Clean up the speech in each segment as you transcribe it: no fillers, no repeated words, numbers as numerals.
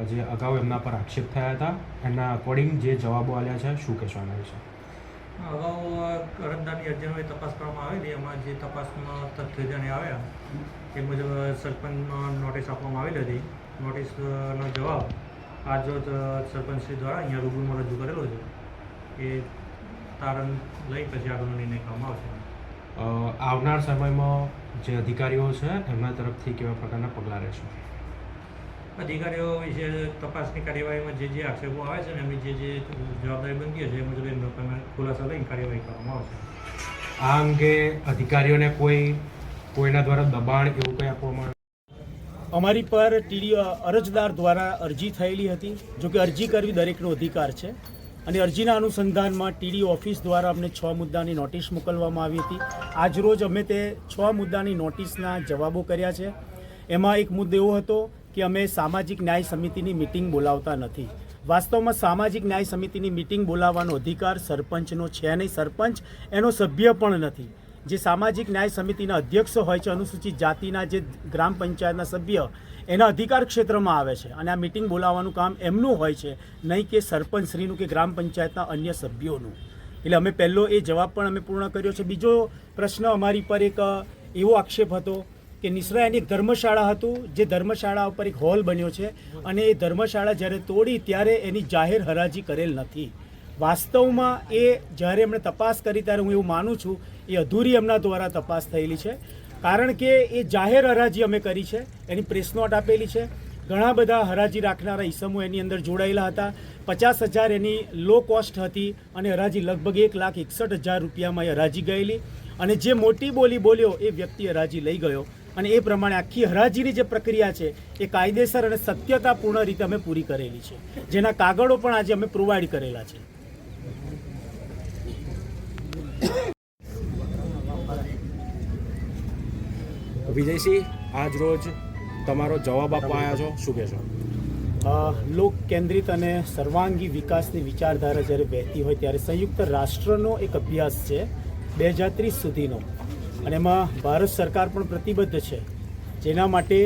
જે અગાઉ એમના પર આક્ષેપ થયા હતા એના અકોર્ડિંગ જે જવાબો આપ્યા છે, શું કહેશો એના વિશે? અગાઉ અરજદારની અરજીનો તપાસ કરવામાં આવેલી. એમાં જે તપાસમાં તથ્યો જાણે આવ્યા એ મુજબ સરપંચમાં નોટિસ આપવામાં આવેલી હતી. નોટિસનો જવાબ આજરોજ સરપંચશ્રી દ્વારા અહીંયા રૂબરૂમાં રજૂ કરેલો છે. એ તારણ લઈ પછી આગળનો નિર્ણય કરવામાં આવશે. આવનાર સમયમાં જે અધિકારીઓ છે એમના તરફથી કેવા પ્રકારના પગલાં રહેશે? અધિકારીઓ વિશે તપાસની કાર્યવાહીમાં જે આક્ષેપો આવે છે ને એમની જે જવાબદારી બનતી હશે એ મુજબ એમનો ખુલાસો લઈને કાર્યવાહી કરવામાં આવશે. આ અંગે અધિકારીઓને કોઈના દ્વારા દબાણ એવું કંઈ આપવામાં? અમારી પર અરજદાર દ્વારા અરજી થયેલી હતી. જો કે અરજી કરવી દરેકનો અધિકાર છે અને અરજીના અનુસંધાનમાં ટીડી ઓફિસ દ્વારા અમને 6 મુદ્દાની નોટિસ મોકલવામાં આવી હતી. આજરોજ અમે તે 6 મુદ્દાની નોટિસના જવાબો કર્યા છે. એમાં એક મુદ્દો એવો હતો કે અમે સામાજિક ન્યાય સમિતિની મિટિંગ બોલાવતા નથી. વાસ્તવમાં સામાજિક ન્યાય સમિતિની મિટિંગ બોલાવવાનો અધિકાર સરપંચનો છે નહીં. સરપંચ એનો સભ્ય પણ નથી. જે સામાજિક ન્યાય સમિતિના અધ્યક્ષો હોય છે, અનુસૂચિત જાતિના જે ગ્રામ પંચાયતના સભ્ય, એના અધિકાર ક્ષેત્રમાં આવે છે અને આ મિટિંગ બોલાવવાનું કામ એમનું હોય છે, નહીં કે સરપંચશ્રીનું કે ગ્રામ પંચાયતના અન્ય સભ્યોનું. એટલે અમે પહેલો એ જવાબ પણ અમે પૂર્ણ કર્યો છે. બીજો પ્રશ્ન અમારી પર એક એવો આક્ષેપ હતો કે નિસરા એની એક ધર્મશાળા હતું, જે ધર્મશાળા ઉપર એક હોલ બન્યો છે અને એ ધર્મશાળા જ્યારે તોડી ત્યારે એની જાહેર હરાજી કરેલ નથી. વાસ્તવમાં એ જ્યારે એમણે તપાસ કરી ત્યારે હું એવું માનું છું એ અધૂરી એમના દ્વારા તપાસ થયેલી છે. કારણ કે એ જાહેર હરાજી અમે કરી છે, એની પ્રેસ નોટ આપેલી છે. ઘણા બધા હરાજી રાખનારા ઈસમો એની અંદર જોડાયેલા હતા. 50,000 એની લો કોસ્ટ હતી અને હરાજી લગભગ 1,61,000 રૂપિયામાં એ હરાજી ગયેલી. અને જે મોટી બોલી બોલ્યો એ વ્યક્તિ હરાજી લઈ ગયો અને એ પ્રમાણે આખી હરાજીની જે પ્રક્રિયા છે એ કાયદેસર અને સત્યતાપૂર્ણ રીતે અમે પૂરી કરેલી છે, જેના કાગળો પણ આજે અમે પ્રોવાઈડ કરેલા છે. વિજયસિંહ, આજ રોજ તમારો જવાબ આપવા આવ્યા છો, શું કહેશો? લોક કેન્દ્રિત અને સર્વાંગી વિકાસની વિચારધારા જ્યારે વહેતી હોય ત્યારે સંયુક્ત રાષ્ટ્રનો એક અભ્યાસ છે 2030 સુધીનો, અને એમાં ભારત સરકાર પણ પ્રતિબદ્ધ છે. જેના માટે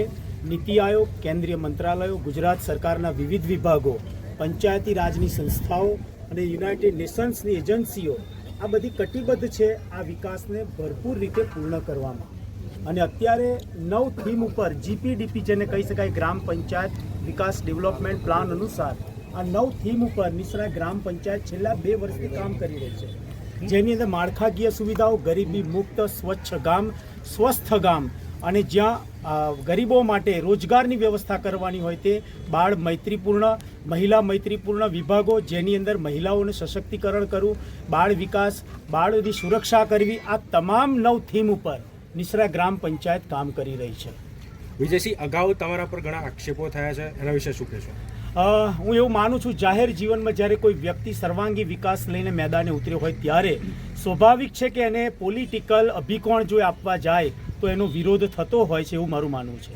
નીતિ આયોગ, કેન્દ્રીય મંત્રાલયો, ગુજરાત સરકારના વિવિધ વિભાગો, પંચાયતી રાજની સંસ્થાઓ અને યુનાઇટેડ નેશન્સની એજન્સીઓ આ બધી કટિબદ્ધ છે આ વિકાસને ભરપૂર રીતે પૂર્ણ કરવામાં. અને અત્યારે 9 થીમ ઉપર GPDP જેને કહી શકાય, ગ્રામ પંચાયત વિકાસ ડેવલપમેન્ટ પ્લાન અનુસાર આ 9 થીમ ઉપર નિસરા ગ્રામ પંચાયત છેલ્લા 2 વર્ષથી કામ કરી રહી છે. જેની અંદર માળખાકીય સુવિધાઓ, ગરીબી મુક્ત, સ્વચ્છ ગામ, સ્વસ્થ ગામ અને જ્યાં ગરીબો માટે રોજગારની વ્યવસ્થા કરવાની હોય તે બાળ મૈત્રીપૂર્ણ, મહિલા મૈત્રીપૂર્ણ વિભાગો, જેની અંદર મહિલાઓને સશક્તિકરણ કરવું, બાળ વિકાસ, બાળોની સુરક્ષા કરવી, આ તમામ 9 થીમ ઉપર નિસરા ગ્રામ પંચાયત કામ કરી રહી છે. વિજયસિંહ, અગાઉ તમારા પર ઘણા આક્ષેપો થયા છે, એના વિશે શું કહેશો? હું એવું માનું છું જાહેર જીવનમાં જ્યારે કોઈ વ્યક્તિ સર્વાંગી વિકાસ લઈને મેદાને ઉતર્યો હોય ત્યારે સ્વાભાવિક છે કે એને પોલિટિકલ અભિકોણ જો આપવા જાય તો એનો વિરોધ થતો હોય છે, એવું મારું માનવું છે.